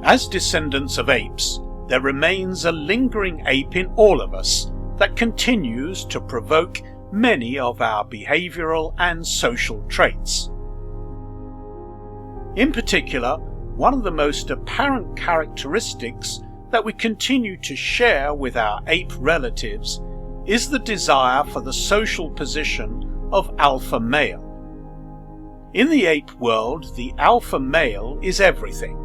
As descendants of apes, there remains a lingering ape in all of us that continues to provoke many of our behavioral and social traits. In particular, one of the most apparent characteristics that we continue to share with our ape relatives is the desire for the social position of alpha male. In the ape world, the alpha male is everything.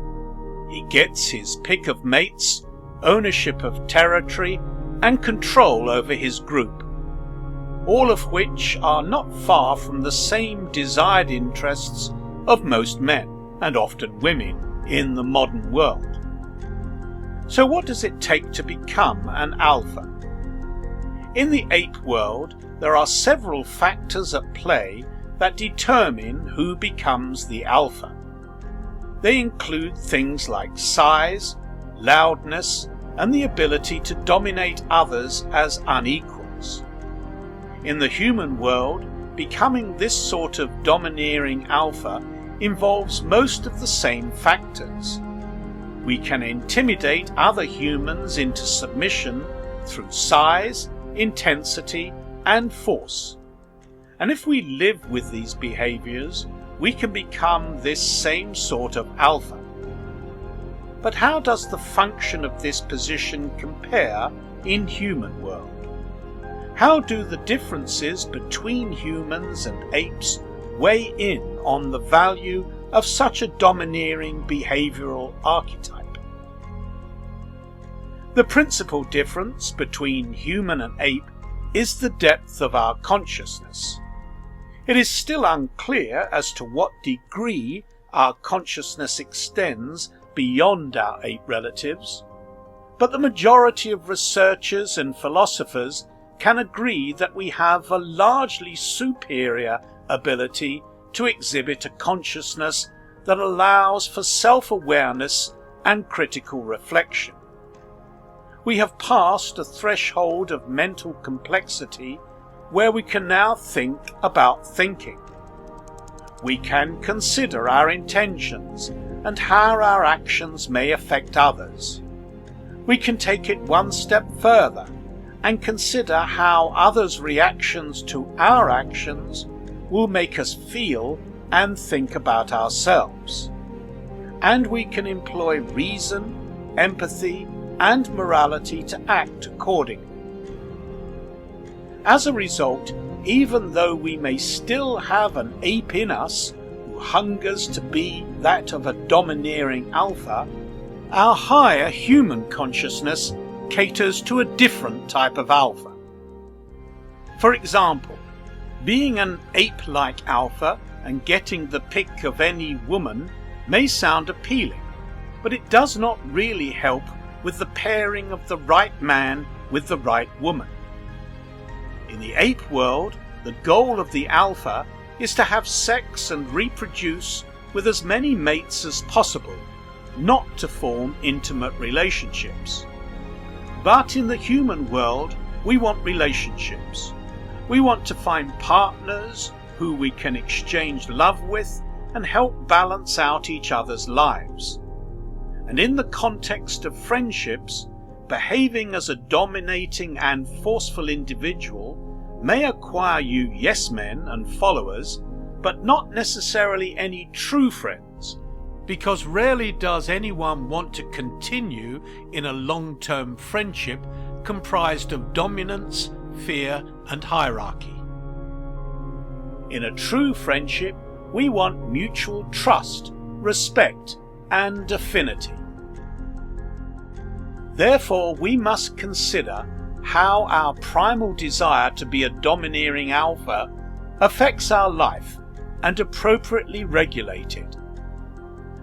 He gets his pick of mates, ownership of territory, and control over his group, all of which are not far from the same desired interests of most men, and often women, in the modern world. So what does it take to become an alpha? In the ape world, there are several factors at play that determine who becomes the alpha. They include things like size, loudness, and the ability to dominate others as unequals. In the human world, becoming this sort of domineering alpha involves most of the same factors. We can intimidate other humans into submission through size, intensity, and force. And if we live with these behaviors, we can become this same sort of alpha. But how does the function of this position compare in human world? How do the differences between humans and apes weigh in on the value of such a domineering behavioral archetype? The principal difference between human and ape is the depth of our consciousness. It is still unclear as to what degree our consciousness extends beyond our ape relatives, but the majority of researchers and philosophers can agree that we have a largely superior ability to exhibit a consciousness that allows for self-awareness and critical reflection. We have passed a threshold of mental complexity where we can now think about thinking. We can consider our intentions and how our actions may affect others. We can take it one step further and consider how others' reactions to our actions will make us feel and think about ourselves. And we can employ reason, empathy, and morality to act accordingly. As a result, even though we may still have an ape in us who hungers to be that of a domineering alpha, our higher human consciousness caters to a different type of alpha. For example, being an ape-like alpha and getting the pick of any woman may sound appealing, but it does not really help with the pairing of the right man with the right woman. In the ape world, the goal of the alpha is to have sex and reproduce with as many mates as possible, not to form intimate relationships. But in the human world, we want relationships. We want to find partners who we can exchange love with and help balance out each other's lives. And in the context of friendships, behaving as a dominating and forceful individual may acquire you yes men and followers, but not necessarily any true friends, because rarely does anyone want to continue in a long-term friendship comprised of dominance, fear, and hierarchy. In a true friendship, we want mutual trust, respect, and affinity. Therefore, we must consider how our primal desire to be a domineering alpha affects our life and appropriately regulate it.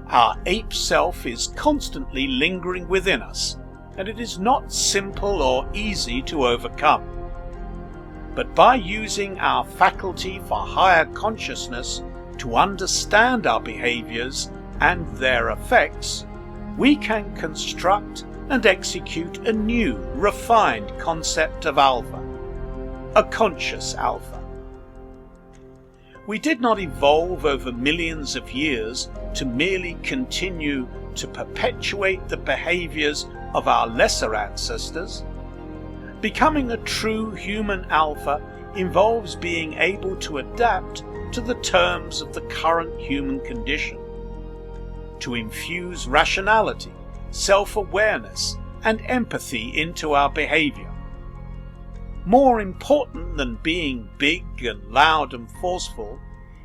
Our ape self is constantly lingering within us, and it is not simple or easy to overcome. But by using our faculty for higher consciousness to understand our behaviors and their effects, we can construct and execute a new, refined concept of alpha, a conscious alpha. We did not evolve over millions of years to merely continue to perpetuate the behaviors of our lesser ancestors. Becoming a true human alpha involves being able to adapt to the terms of the current human condition, to infuse rationality, self-awareness, and empathy into our behavior. More important than being big and loud and forceful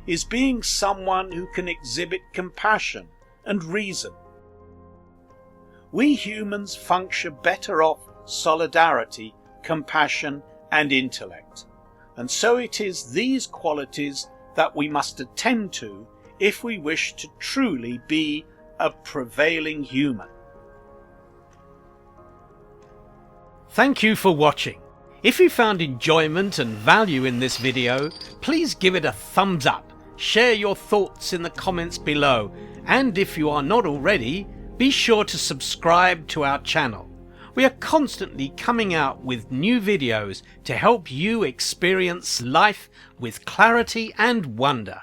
is being someone who can exhibit compassion and reason. We humans function better off solidarity, compassion, and intellect, and so it is these qualities that we must attend to if we wish to truly be a prevailing human. Thank you for watching. If you found enjoyment and value in this video, please give it a thumbs up, share your thoughts in the comments below, and if you are not already, be sure to subscribe to our channel. We are constantly coming out with new videos to help you experience life with clarity and wonder.